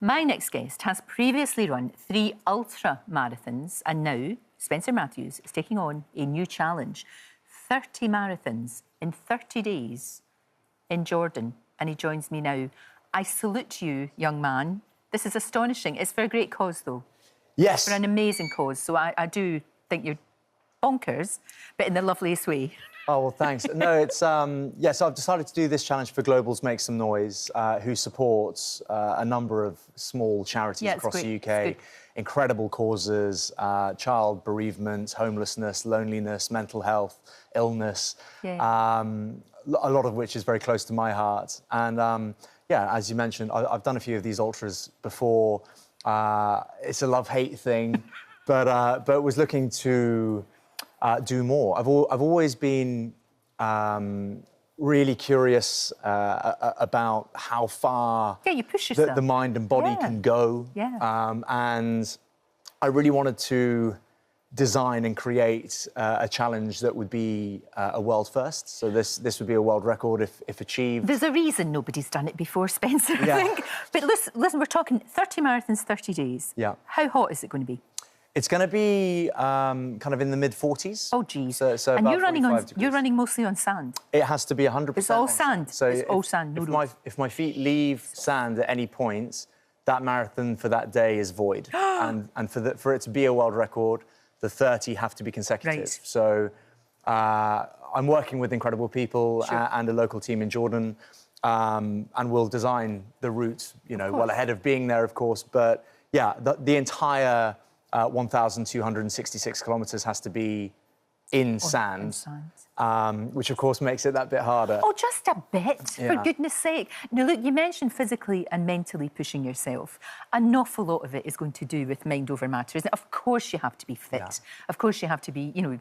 My next guest has previously run 3 ultra marathons, and now Spencer Matthews is taking on a new challenge: 30 marathons in 30 days in Jordan. And he joins me now. I salute you, young man. This is astonishing. It's for a great cause, though. Yes. For an amazing cause. So I do think you're bonkers, but in the loveliest way. Oh, well, thanks. No, it's... yeah, so I've decided to do this challenge for Globals Make Some Noise, who supports a number of small charities across the UK. Incredible causes, child bereavement, homelessness, loneliness, mental health, illness, a lot of which is very close to my heart. And, yeah, as you mentioned, I've done a few of these ultras before. It's a love-hate thing, but was looking to... do more. I've always been really curious about how far you push yourself. The mind and body can go. And I really wanted to design and create a challenge that would be a world first. So this would be a world record if achieved. There's a reason nobody's done it before, Spencer, I think. But listen, we're talking 30 marathons, 30 days. Yeah. How hot is it going to be? It's going to be kind of in the mid-40s. Oh, geez. So and about you're running mostly on sand. It has to be 100%. It's all sand. So it's all sand. If my feet leave sand at any point, that marathon for that day is void. and for it to be a world record, the 30 have to be consecutive. Right. So I'm working with incredible people and a local team in Jordan, and we'll design the route, you know, well ahead of being there, of course. But yeah, the entire 1,266 kilometres has to be in sand, which of course makes it that bit harder. Oh, just a bit, for goodness sake. Now, look, you mentioned physically and mentally pushing yourself. An awful lot of it is going to do with mind over matter, isn't it? Of course you have to be fit. Of course you have to be, you know,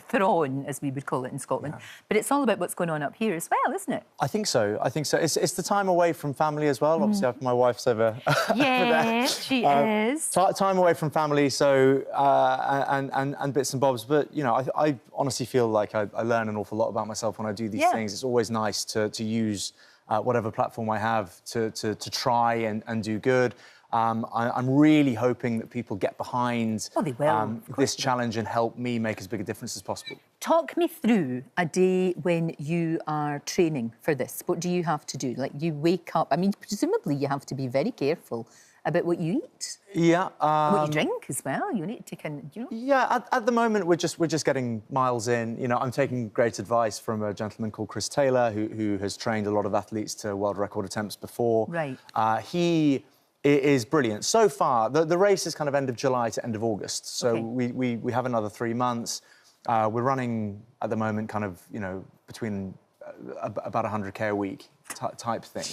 thrown, as we would call it in Scotland. But it's all about what's going on up here as well, isn't it? I think so. I think so. It's the time away from family as well. Obviously, my wife's over, over there. She is. Time away from family, so and bits and bobs. But you know, I honestly feel like I learn an awful lot about myself when I do these things. It's always nice to use whatever platform I have to try and do good. I'm really hoping that people get behind this challenge and help me make as big a difference as possible. Talk me through a day when you are training for this. What do you have to do? Like, you wake up... I mean, presumably you have to be very careful about what you eat. Yeah. What you drink as well. You need to kind of, Yeah, at the moment, we're just getting miles in. You know, I'm taking great advice from a gentleman called Chris Taylor, who has trained a lot of athletes to world record attempts before. Right. He is brilliant. So far, the race is kind of end of July to end of August. So we have another 3 months. We're running at the moment kind of, you know, between about 100k a week type thing.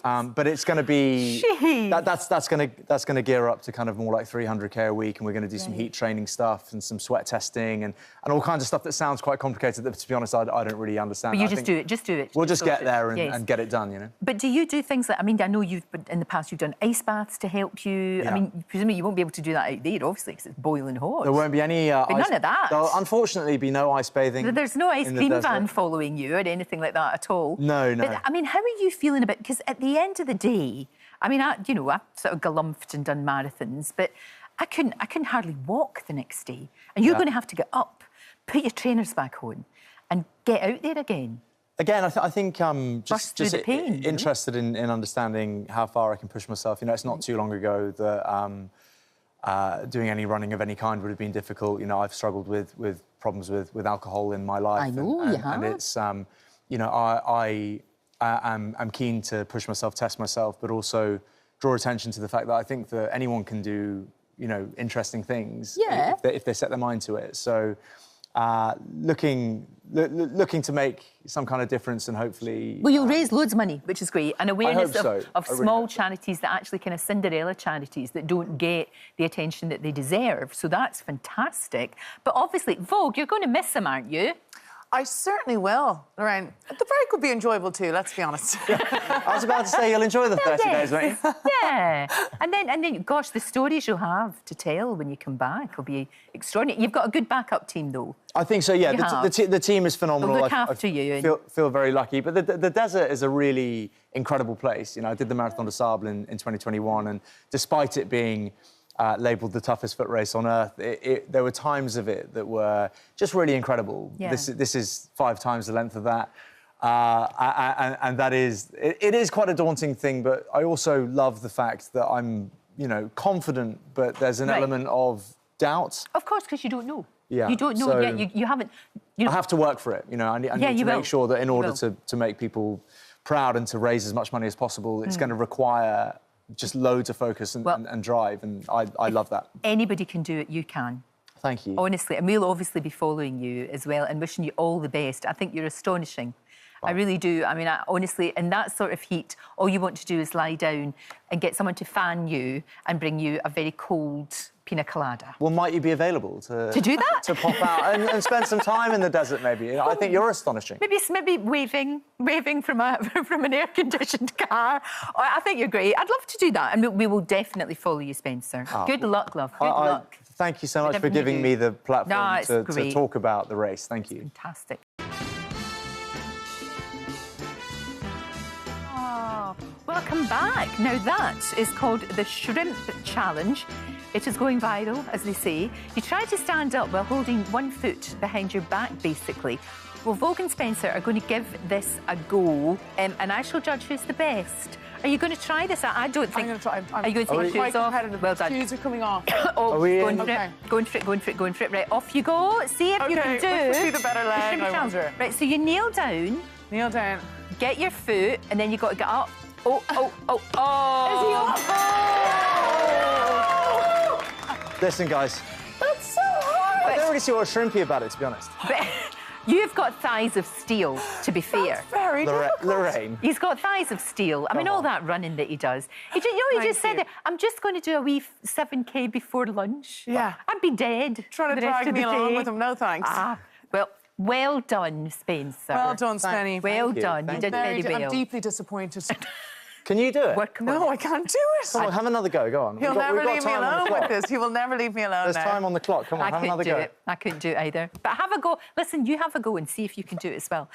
But it's going to be that's going to gear up to kind of more like 300k a week, and we're going to do some heat training stuff and some sweat testing and all kinds of stuff that sounds quite complicated. That, to be honest, I don't really understand. But you just do it. We'll just get there and get it done, you know. But do you do things like, I mean, I know in the past you've done ice baths to help you. Yeah. I mean, presumably you won't be able to do that out there, obviously, because it's boiling hot. There won't be any none of that. There'll unfortunately be no ice bathing. There's no ice cream van following you or anything like that at all. No. But I mean, how are you feeling about? Because at the end of the day, I mean, I've sort of galumphed and done marathons, but I couldn't hardly walk the next day. And you're going to have to get up, put your trainers back on, and get out there again. Again, I think just the pain, interested in understanding how far I can push myself. You know, it's not too long ago that doing any running of any kind would have been difficult. You know, I've struggled with problems with alcohol in my life. I know you have. And it's, you know, I'm keen to push myself, test myself, but also draw attention to the fact that I think that anyone can do, you know, interesting things if they set their mind to it. So looking to make some kind of difference and hopefully... Well, you'll raise loads of money, which is great, and awareness of small really charities that actually kind of Cinderella charities that don't get the attention that they deserve. So that's fantastic. But obviously, Vogue, you're going to miss them, aren't you? I certainly will, Lorraine. The break would be enjoyable too, let's be honest. I was about to say you'll enjoy the 30 days, won't you? Yeah. And then, gosh, the stories you'll have to tell when you come back will be extraordinary. You've got a good backup team, though. I think so, yeah. The team is phenomenal. They'll look after you. Feel very lucky. But the desert is a really incredible place. You know, I did the Marathon des Sables in 2021, and despite it being labelled the toughest foot race on earth, there were times of it that were just really incredible. Yeah. This is 5 times the length of that. And that is... It is quite a daunting thing, but I also love the fact that I'm, you know, confident, but there's an element of doubt. Of course, because you don't know. Yeah. You don't know So yet. You haven't... I have to work for it. You know, I need to make sure that in order to make people proud and to raise as much money as possible, it's going to require just loads of focus and drive, and I love that. Anybody can do it, you can. Thank you. Honestly, and we'll obviously be following you as well and wishing you all the best. I think you're astonishing. Wow. I really do. I mean, honestly, in that sort of heat, all you want to do is lie down and get someone to fan you and bring you a very cold pina colada. Well, might you be available to do that? To pop out and spend some time in the desert, maybe? You know, I think you're astonishing. Maybe waving from an air-conditioned car. I think you're great. I'd love to do that, and we will definitely follow you, Spencer. Oh. Good luck, love. Good luck. Thank you so much for giving me the platform to talk about the race. Thank you. Fantastic. Oh, welcome back. Now, that is called the Shrimp Challenge. It is going viral, as they say. You try to stand up while holding one foot behind your back, basically. Well, Vogue and Spencer are going to give this a go, and I shall judge who's the best. Are you going to try this? I don't think... I'm going to try. Are you going to take your shoes off? Well done. Shoes are coming off. Going for it. Right, off you go. See if you can do... This will be the better leg, I wonder. Right, so you kneel down. Kneel down. Get your foot, and then you've got to get up. Oh. Is he off? Listen, guys. That's so hard. I don't really see what's shrimpy about it, to be honest. But you've got thighs of steel, to be fair. That's very difficult. Lorraine. He's got thighs of steel. I mean, all that running that he does. He just said that, I'm just going to do a wee 7K before lunch. Yeah. I'd be dead. Trying to drag me along with him. No, thanks. Well done, Spencer. Well done, Spenny. Well done. You did very well. I'm deeply disappointed. Can you do it? No, I can't do it. Come on, have another go. Go on. He'll never leave me alone with this. He will never leave me alone. There's time on the clock. Come on, have another go. I couldn't do it either. But have a go. Listen, you have a go and see if you can do it as well.